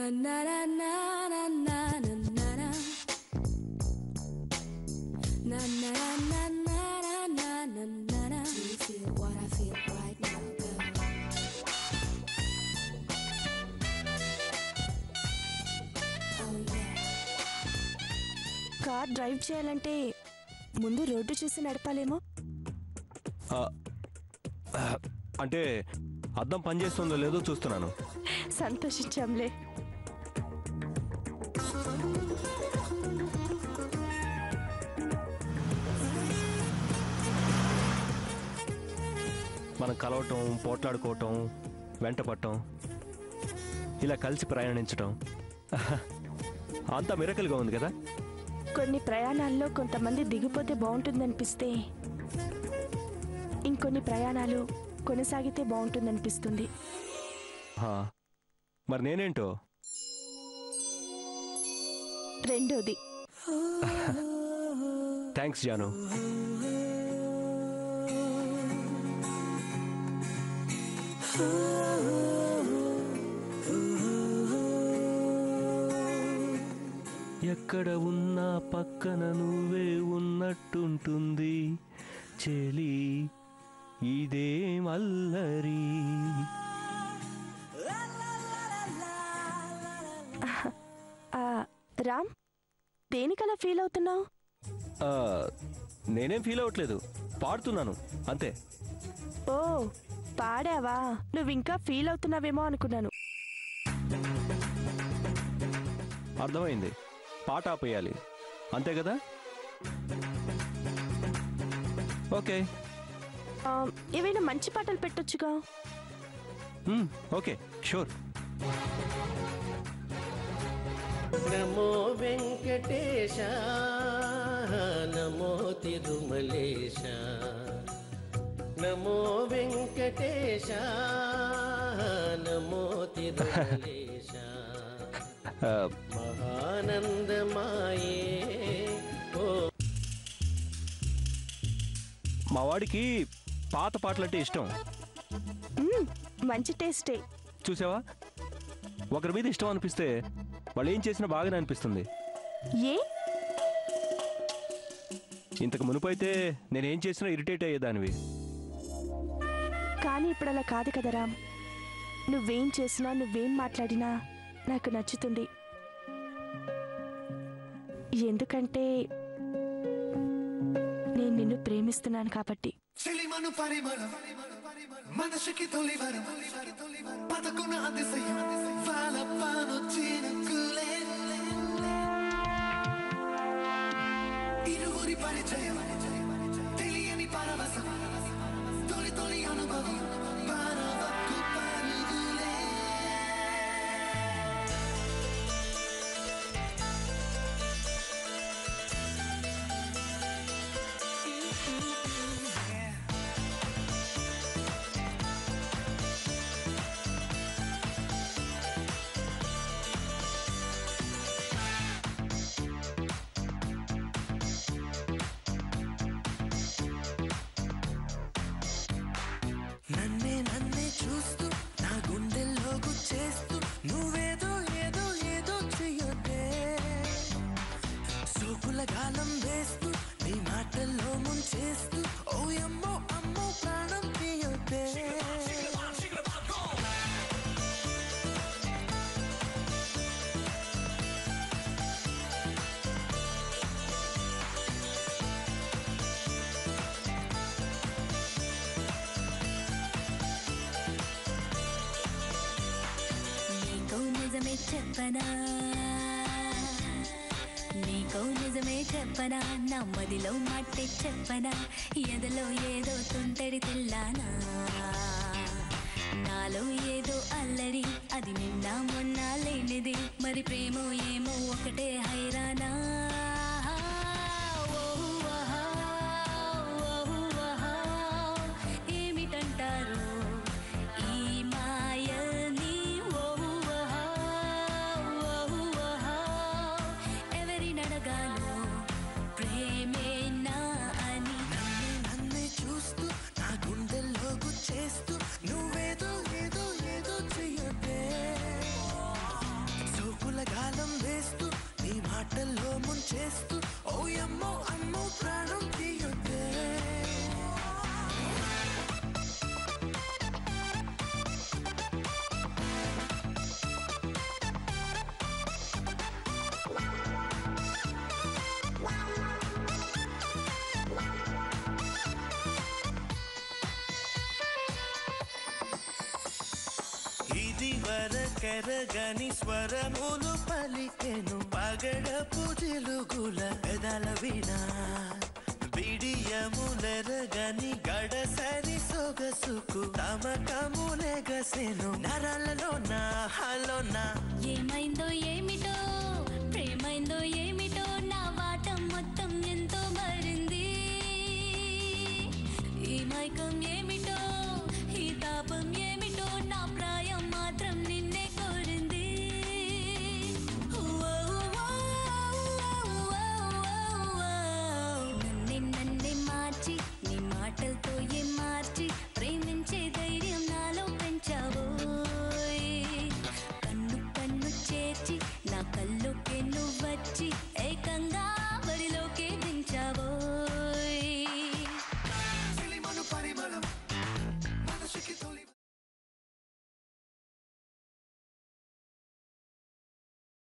Car drive చేయాలంటే ముందు road చూసి నడపాలేమో. అంటే అద్దం పనిచేస్తుందో లేదో చూస్తున్నాను. సంతోషించాంలే. మనం కలవటం, పోట్లాడుకోవటం, వెంట పట్టడం, ఇలా కలిసి ప్రయాణించటం అంతా మిరకల్గా ఉంది కదా. కొన్ని ప్రయాణాల్లో కొంతమంది దిగిపోతే బాగుంటుందనిపిస్తే ఇంకొన్ని ప్రయాణాలు కొనసాగితే బాగుంటుందనిపిస్తుంది. మరి నేనేంటో? రెండోది. థ్యాంక్స్ జాను. ఎక్కడ ఉన్నా పక్కన నువ్వే ఉన్నట్టుంటుంది చెలి, ఇదే మల్లరి. రామ్, దేనికలా ఫీల్ అవుతున్నావు? నేనేం ఫీల్ అవ్వట్లేదు, పాడుతున్నాను అంతే. ఓ, పాడావా? నువ్వింకా ఫీల్ అవుతున్నావేమో అనుకున్నాను. అర్థమైంది, పాట ఆపేయాలి అంతే కదా. ఓకే, ఏవైనా మంచి పాటలు పెట్టొచ్చుగా. Okay, sure. నమో వెంకటేశ, నమో తిరుమలేశ, నమో వెంకటేశ, నమో తిరుమలేశ, మహానందమాయే. మా వాడికి పాత పాటలంటే ఇష్టం. మంచి టేస్టే. చూసావా, ఒకరి మీద ఇష్టం అనిపిస్తే వాళ్ళు ఏం చేసినా బాగానే అనిపిస్తుంది. ఏ? ఇంతకు మునుపైతే నేనేం చేసినా ఇరిటేట్ అయ్యేదానివి. కానీ ఇప్పుడు అలా కాదు కదా రామ్. నువ్వేం చేసినా, నువ్వేం మాట్లాడినా నాకు నచ్చుతుంది. ఎందుకంటే నేను నిన్ను ప్రేమిస్తున్నాను కాబట్టి. మనసుకి తొలివరం పదకొన అతిశయం వాలపాను చినుకులే ఇరువురి పరిచయం తెలియని పరవశం తొలి తొలి అనుభవం పరవకు పరుగులే. నన్నే చూస్తూ నా గుండెల్లో గుచ్చేస్తూ నువ్వేదో ఏదో ఏదో చెయ్యొద్దే, సోకుల గాలం వేస్తూ నీ మాటల్లో ముంచేస్తూ ఓ అమ్మో అమ్మో ప్రాణం తీయొద్దే. చెప్పనా నీకో నిజమే చెప్పనా, నమ్మదిలో మట్టే చెప్పనా, ఎదలో ఏదో తుంటరి తెల్లానా, నాలో ఏదో అల్లరి అది నిన్న మొన్న లేనిది, మరి ప్రేమో ఏమో ఒకటే హైరానా. ఏమిటంటారు ఈ మాయని, ఎవరినడగాను ప్రేమేనా అని. నన్నే చూస్తూ నా గుండెల్లో గుచ్చేస్తూ నువ్వేదో ఏదో ఏదో చెయ్యొద్దే, చేస్తూ ఓయమ్మో అమ్మో ప్రాణం తీయొద్దే వరకెరగని స్వరములు పలికెను పగడపు జిలుగుల పెదల వినా బిడియములెరగని గడసరి సొగసుకు తమకములెగసెను నరాలలోన హలోన ఏమైందో ఏమిటో ప్రేమైందో ఏమిటో నా వాటం మొత్తం ఎంతో మారింది ఈ మైకం ఏమిటో ఈ తాపం ఏమిటో నా ప్రాయం మాత్రం నిన్నే కోరింది నన్నే మార్చి నీ మాటలతో ఏం మార్చి ప్రేమించే ధైర్యం నాలో పెంచావోయ్ కన్ను కన్ను చేర్చి నా కల్లోకే నువ్వొచ్చి ఏకంగా బరిలోకే దించావోయ్ పరిమళం